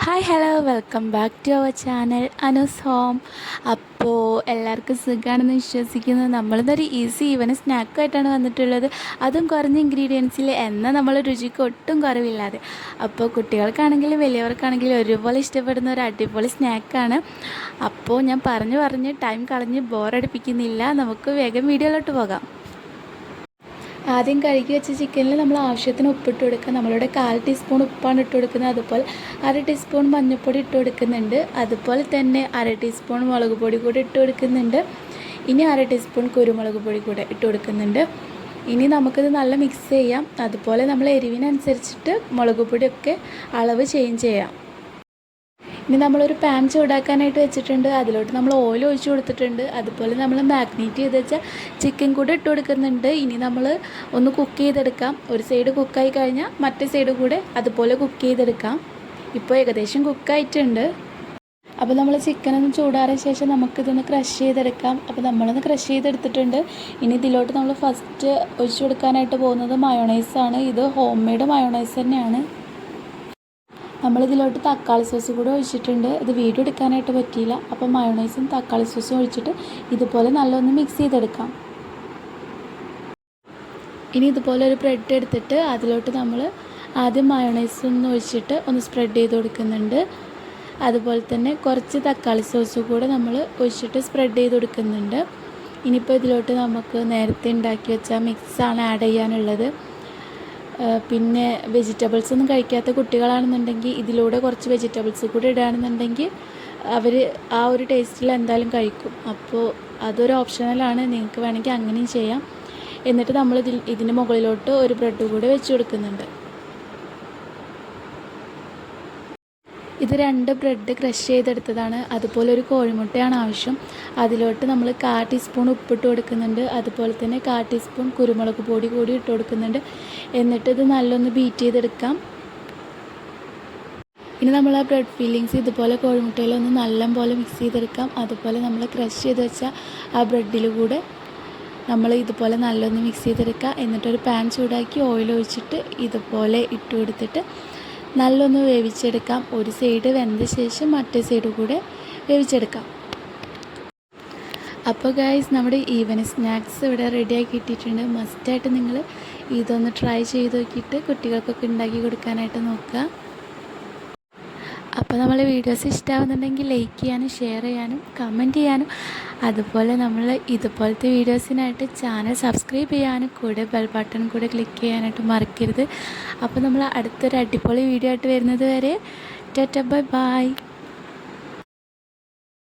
Hi hello welcome back to our channel Anu's home. അപ്പോൾ എല്ലാവർക്കും സുഖമാണെന്ന് വിശ്വസിക്കുന്നു. നമ്മളിതൊരു ഈസി ഈവനിങ് സ്നാക്കായിട്ടാണ് വന്നിട്ടുള്ളത്, അതും കുറഞ്ഞ ഇൻഗ്രീഡിയൻസിൽ, എന്നാൽ നമ്മൾ രുചിക്ക് ഒട്ടും കുറവില്ലാതെ. അപ്പോൾ കുട്ടികൾക്കാണെങ്കിലും വലിയവർക്കാണെങ്കിലും ഒരുപോലെ ഇഷ്ടപ്പെടുന്ന ഒരു അടിപൊളി സ്നാക്കാണ്. അപ്പോൾ ഞാൻ പറഞ്ഞ് ടൈം കളഞ്ഞ് ബോറടിപ്പിക്കുന്നില്ല, നമുക്ക് വേഗം വീഡിയോയിലോട്ട് പോകാം. ആദ്യം കഴുകി വെച്ച ചിക്കനിൽ നമ്മൾ ആവശ്യത്തിന് ഉപ്പിട്ട് കൊടുക്കുക. നമ്മളിവിടെ 1/4 ടീസ്പൂൺ ഉപ്പാണ് ഇട്ട് കൊടുക്കുന്നത്. അതുപോലെ 1/2 ടീസ്പൂൺ മഞ്ഞൾപ്പൊടി ഇട്ട് കൊടുക്കുന്നുണ്ട്. അതുപോലെ തന്നെ 1/2 ടീസ്പൂൺ മുളക് പൊടി കൂടി ഇട്ട് കൊടുക്കുന്നുണ്ട്. ഇനി 1/2 ടീസ്പൂൺ കുരുമുളക് പൊടി കൂടെ ഇട്ട് കൊടുക്കുന്നുണ്ട്. ഇനി നമുക്കിത് നല്ല മിക്സ് ചെയ്യാം. അതുപോലെ നമ്മൾ എരിവിനനുസരിച്ചിട്ട് മുളക് പൊടിയൊക്കെ അളവ് ചേഞ്ച് ചെയ്യാം. ഇനി നമ്മളൊരു പാൻ ചൂടാക്കാനായിട്ട് വെച്ചിട്ടുണ്ട്. അതിലോട്ട് നമ്മൾ ഓയിൽ ഒഴിച്ച് കൊടുത്തിട്ടുണ്ട്. അതുപോലെ നമ്മൾ മാഗ്നേറ്റ് ചെയ്ത് വെച്ച ചിക്കൻ കൂടെ ഇട്ട് കൊടുക്കുന്നുണ്ട്. ഇനി നമ്മൾ ഒന്ന് കുക്ക് ചെയ്തെടുക്കാം. ഒരു സൈഡ് കുക്കായി കഴിഞ്ഞാൽ മറ്റേ സൈഡ് കൂടെ അതുപോലെ കുക്ക് ചെയ്തെടുക്കാം. ഇപ്പോൾ ഏകദേശം കുക്കായിട്ടുണ്ട്. അപ്പോൾ നമ്മൾ ചിക്കനൊന്ന് ചൂടാറിയ ശേഷം നമുക്കിതൊന്ന് ക്രഷ് ചെയ്തെടുക്കാം. അപ്പോൾ നമ്മളൊന്ന് ക്രഷ് ചെയ്തെടുത്തിട്ടുണ്ട്. ഇനി ഇതിലോട്ട് നമ്മൾ ഫസ്റ്റ് ഒഴിച്ച് കൊടുക്കാനായിട്ട് പോകുന്നത് മയോണൈസാണ്. ഇത് ഹോം മെയ്ഡ് മയോണൈസ് തന്നെയാണ്. നമ്മളിതിലോട്ട് തക്കാളി സോസ് കൂടെ ഒഴിച്ചിട്ടുണ്ട്. ഇത് വീഡിയോ എടുക്കാനായിട്ട് പറ്റിയില്ല. അപ്പോൾ മയോണൈസും തക്കാളി സോസും ഒഴിച്ചിട്ട് ഇതുപോലെ നല്ലൊന്ന് മിക്സ് ചെയ്തെടുക്കാം. ഇനി ഇതുപോലെ ഒരു ബ്രെഡ് എടുത്തിട്ട് അതിലോട്ട് നമ്മൾ ആദ്യം മയോണൈസ് ഒന്ന് ഒഴിച്ചിട്ട് ഒന്ന് സ്പ്രെഡ് ചെയ്ത് കൊടുക്കുന്നുണ്ട്. അതുപോലെ തന്നെ കുറച്ച് തക്കാളി സോസ് കൂടെ നമ്മൾ ഒഴിച്ചിട്ട് സ്പ്രെഡ് ചെയ്ത് കൊടുക്കുന്നുണ്ട്. ഇനിയിപ്പോൾ ഇതിലോട്ട് നമുക്ക് നേരത്തെ ഉണ്ടാക്കി വെച്ച മിക്സാണ് ആഡ് ചെയ്യാനുള്ളത്. പിന്നെ വെജിറ്റബിൾസ് ഒന്നും കഴിക്കാത്ത കുട്ടികളാണെന്നുണ്ടെങ്കിൽ ഇതിലൂടെ കുറച്ച് വെജിറ്റബിൾസ് കൂടി ഇടുകയാണെന്നുണ്ടെങ്കിൽ അവർ ആ ഒരു ടേസ്റ്റിൽ എന്തായാലും കഴിക്കും. അപ്പോൾ അതൊരു ഓപ്ഷണലാണ്, നിങ്ങൾക്ക് വേണമെങ്കിൽ അങ്ങനെയും ചെയ്യാം. എന്നിട്ട് നമ്മൾ ഇതിന് മുകളിലോട്ട് ഒരു ബ്രെഡ് കൂടി വെച്ച് കൊടുക്കുന്നുണ്ട്. ഇത് 2 ബ്രെഡ് ക്രഷ് ചെയ്തെടുത്തതാണ്. അതുപോലെ ഒരു കോഴിമുട്ടയാണ് ആവശ്യം. അതിലോട്ട് നമ്മൾ 1/4 ടീസ്പൂൺ ഉപ്പിട്ട് കൊടുക്കുന്നുണ്ട്. അതുപോലെ തന്നെ 1/4 ടീസ്പൂൺ കുരുമുളക് പൊടി കൂടി ഇട്ട് കൊടുക്കുന്നുണ്ട്. എന്നിട്ട് ഇത് നല്ലൊന്ന് ബീറ്റ് ചെയ്തെടുക്കാം. ഇനി നമ്മൾ ആ ബ്രെഡ് ഫില്ലിങ്സ് ഇതുപോലെ കോഴിമുട്ടയിലൊന്ന് നല്ലപോലെ മിക്സ് ചെയ്തെടുക്കാം. അതുപോലെ നമ്മൾ ക്രഷ് ചെയ്ത് വെച്ച ആ ബ്രെഡിൽ കൂടെ നമ്മൾ ഇതുപോലെ നല്ലൊന്ന് മിക്സ് ചെയ്തെടുക്കുക. എന്നിട്ടൊരു പാൻ ചൂടാക്കി ഓയിൽ ഒഴിച്ചിട്ട് ഇതുപോലെ ഇട്ട് കൊടുത്തിട്ട് നല്ലൊന്ന് വേവിച്ചെടുക്കാം. ഒരു സൈഡ് വെന്ത ശേഷം മറ്റേ സൈഡ് കൂടെ വേവിച്ചെടുക്കാം. അപ്പോൾ ഗൈസ്, നമ്മുടെ ഈവനിങ് സ്നാക്സ് ഇവിടെ റെഡിയാക്കി ഇട്ടിട്ടുണ്ട്. മസ്റ്റായിട്ട് നിങ്ങൾ ഇതൊന്ന് ട്രൈ ചെയ്ത് നോക്കിയിട്ട് കുട്ടികൾക്കൊക്കെ ഉണ്ടാക്കി കൊടുക്കാനായിട്ട് നോക്കുക. അപ്പോൾ നമ്മളെ വീഡിയോസ് ഇഷ്ടമാവുന്നുണ്ടെങ്കിൽ ലൈക്ക് ചെയ്യാനും ഷെയർ ചെയ്യാനും കമൻറ്റ് ചെയ്യാനും, അതുപോലെ നമ്മൾ ഇതുപോലത്തെ വീഡിയോസിനായിട്ട് ചാനൽ സബ്സ്ക്രൈബ് ചെയ്യാനും കൂടെ ബെൽ ബട്ടൺ കൂടെ ക്ലിക്ക് ചെയ്യാനായിട്ട് മറക്കരുത്. അപ്പോൾ നമ്മൾ അടുത്തൊരു അടിപൊളി വീഡിയോ ആയിട്ട് വരുന്നത് വരെ ടാറ്റാ ബൈ ബൈ.